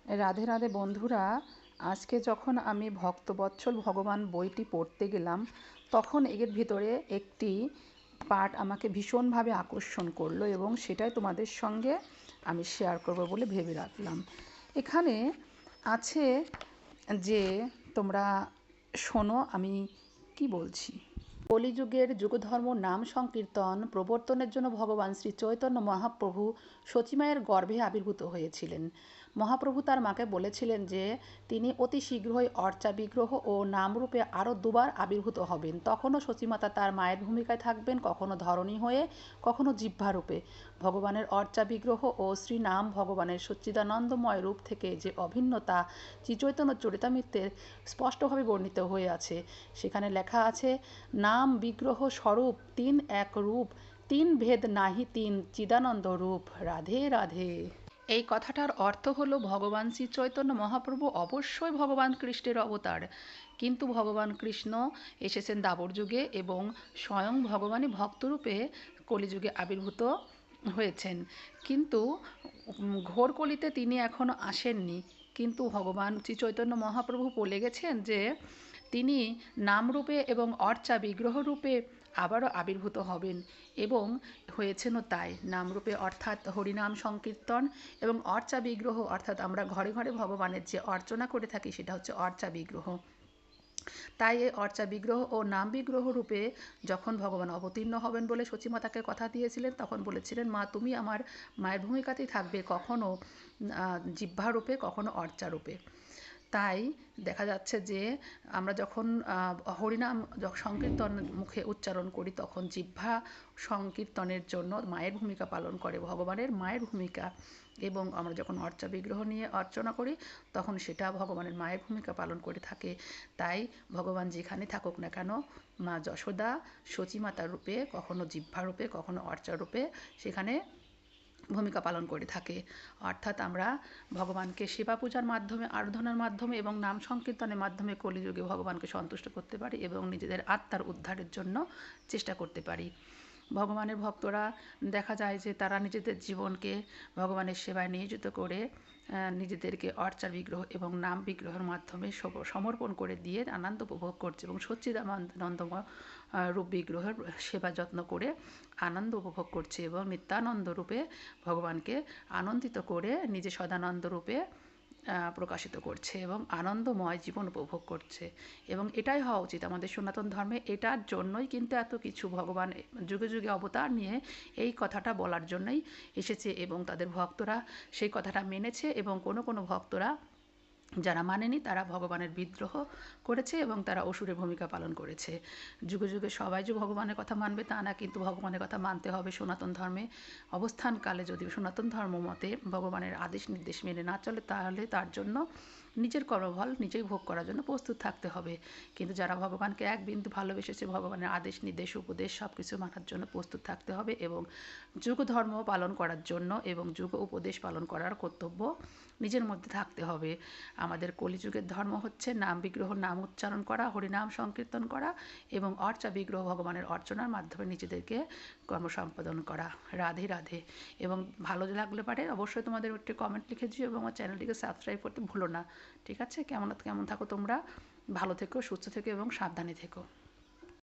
রাধে রাধে বন্ধুরা, আজকে যখন আমি ভক্তবৎসল ভগবান বইটি পড়তে গেলাম, তখন এর ভিতরে একটি পাঠ আমাকে ভীষণভাবে আকর্ষণ করলো এবং সেটাই তোমাদের সঙ্গে আমি শেয়ার করব বলে ভেবে রাখলাম। এখানে আছে যে, তোমরা শোনো আমি কি বলছি। কলিযুগের যুগধর্ম নাম সংকীর্তন প্রবর্তনের জন্য ভগবান শ্রী চৈতন্য মহাপ্রভু সচিমায়ের গর্ভে আবির্ভূত হয়েছিলেন। মহাপ্রভু তার মাকে বলেছিলেন যে তিনি অতি শীঘ্রই অর্চা বিগ্রহ ও নামরূপে আরও দুবার আবির্ভূত হবেন। তখনও সচিমাতা তার মায়ের ভূমিকায় থাকবেন, কখনো ধরণী হয়ে, কখনো জিহ্বারূপে। ভগবানের অর্চা বিগ্রহ ও শ্রীনাম ভগবানের সচ্চিদানন্দময় রূপ থেকে যে অভিন্নতা শ্রীচৈতন্য চরিতামৃতের স্পষ্টভাবে বর্ণিত হয়ে আছে। সেখানে লেখা আছে, নাম বিগ্রহ স্বরূপ তিন এক রূপ, তিন ভেদ নাহি তিন চিদানন্দ রূপ। রাধে রাধে। এই কথাটার অর্থ হলো, ভগবান শ্রী চৈতন্য মহাপ্রভু অবশ্যই ভগবান কৃষ্ণের অবতার, কিন্তু ভগবান কৃষ্ণ এসেছেন দাপর যুগে এবং স্বয়ং ভগবানই ভক্তরূপে কলিযুগে আবির্ভূত হয়েছেন। কিন্তু ঘোর কলিতে তিনি এখনও আসেননি। কিন্তু ভগবান শ্রী চৈতন্য মহাপ্রভু বলে গেছেন যে তিনি নামরূপে এবং অর্চা বিগ্রহ রূপে আবারও আবির্ভূত হবেন, এবং হয়েছেনও তাই। নামরূপে অর্থাৎ হরিনাম সংকীর্তন, এবং অর্চা বিগ্রহ অর্থাৎ আমরা ঘরে ঘরে ভগবানের যে অর্চনা করে থাকি সেটা হচ্ছে অর্চা বিগ্রহ। তাই এই অর্চা বিগ্রহ ও নাম বিগ্রহ রূপে যখন ভগবান অবতীর্ণ হবেন বলে সচিমাতাকে কথা দিয়েছিলেন, তখন বলেছিলেন, মা তুমি আমার মায়ের ভূমিকাতেই থাকবে, কখনো জিহ্বারূপে, কখনো অর্চারূপে। তাই দেখা যাচ্ছে যে আমরা যখন হরিনাম সংকীর্তন মুখে উচ্চারণ করি, তখন জিহ্বা সংকীর্তনের জন্য মায়ের ভূমিকা পালন করে, ভগবানের মায়ের ভূমিকা। এবং আমরা যখন অর্চা বিগ্রহ নিয়ে অর্চনা করি, তখন সেটা ভগবানের মায়ের ভূমিকা পালন করে থাকে। তাই ভগবান যেখানে থাকুক না কেন, মা যশোদা সচিমাতা রূপে, কখনো জিহ্বা রূপে, কখনো অর্চা রূপে সেখানে ভূমিকা পালন করে থাকে। অর্থাৎ আমরা ভগবানকে সেবা পূজার মাধ্যমে, আরাধনার মাধ্যমে এবং নাম সংকীর্তনের মাধ্যমে কলিযুগে ভগবানকে সন্তুষ্ট করতে পারি এবং নিজেদের আত্মার উদ্ধারের জন্য চেষ্টা করতে পারি। ভগবানের ভক্তরা দেখা যায় যে তারা নিজেদের জীবনকে ভগবানের সেবায় নিয়োজিত করে নিজেদেরকে অর্চা বিগ্রহ এবং নাম বিগ্রহের মাধ্যমে সমর্পণ করে দিয়ে আনন্দ উপভোগ করছে, এবং সচ্চিদানন্দময় রূপ বিগ্রহের সেবা যত্ন করে আনন্দ উপভোগ করছে, এবং নিত্যানন্দ রূপে ভগবানকে আনন্দিত করে নিজে সদানন্দ রূপে প্রকাশিত করছে এবং আনন্দময় জীবন উপভোগ করছে। এবং এটাই হওয়া উচিত আমাদের সনাতন ধর্মে। এটার জন্যই কিন্তু এত কিছু, ভগবান যুগে যুগে অবতার নিয়ে এই কথাটা বলার জন্যই এসেছে, এবং তাদের ভক্তরা সেই কথাটা মেনেছে, এবং কোনো কোনো ভক্তরা যারা মানেনি তারা ভগবানের বিদ্রোহ করেছে এবং তারা অসুরের ভূমিকা পালন করেছে। যুগে যুগে সবাই যে ভগবানের কথা মানবে তা না, কিন্তু ভগবানের কথা মানতে হবে। সনাতন ধর্মে অবস্থানকালে যদি সনাতন ধর্ম মতে ভগবানের আদেশ নির্দেশ মেনে না চলে, তাহলে তার জন্য নিজের কর্মফল নিজেই ভোগ করার জন্য প্রস্তুত থাকতে হবে। কিন্তু যারা ভগবানকে এক বিন্দু ভালোবেসেছে, ভগবানের আদেশ নির্দেশ উপদেশ সব কিছু মানার জন্য প্রস্তুত থাকতে হবে, এবং যুগ ধর্ম পালন করার জন্য এবং যুগ উপদেশ পালন করার কর্তব্য নিজের মধ্যে থাকতে হবে। আমাদের কলিযুগের ধর্ম হচ্ছে নাম বিগ্রহ নাম উচ্চারণ করা, হরিনাম সংকীর্তন করা, এবং অর্চা বিগ্রহ ভগবানের অর্চনার মাধ্যমে নিজেদেরকে কর্ম সম্পাদন করা। রাধে রাধে। এবং ভালো লাগলে পারে অবশ্যই তোমাদের একটি কমেন্ট লিখে দিও, এবং আমার চ্যানেলটিকে সাবস্ক্রাইব করতে ভুলো না। ঠিক আছে? কেমন থাকো তোমরা? ভালো থেকো, সুস্থ থেকো এবং সাবধানে থেকো।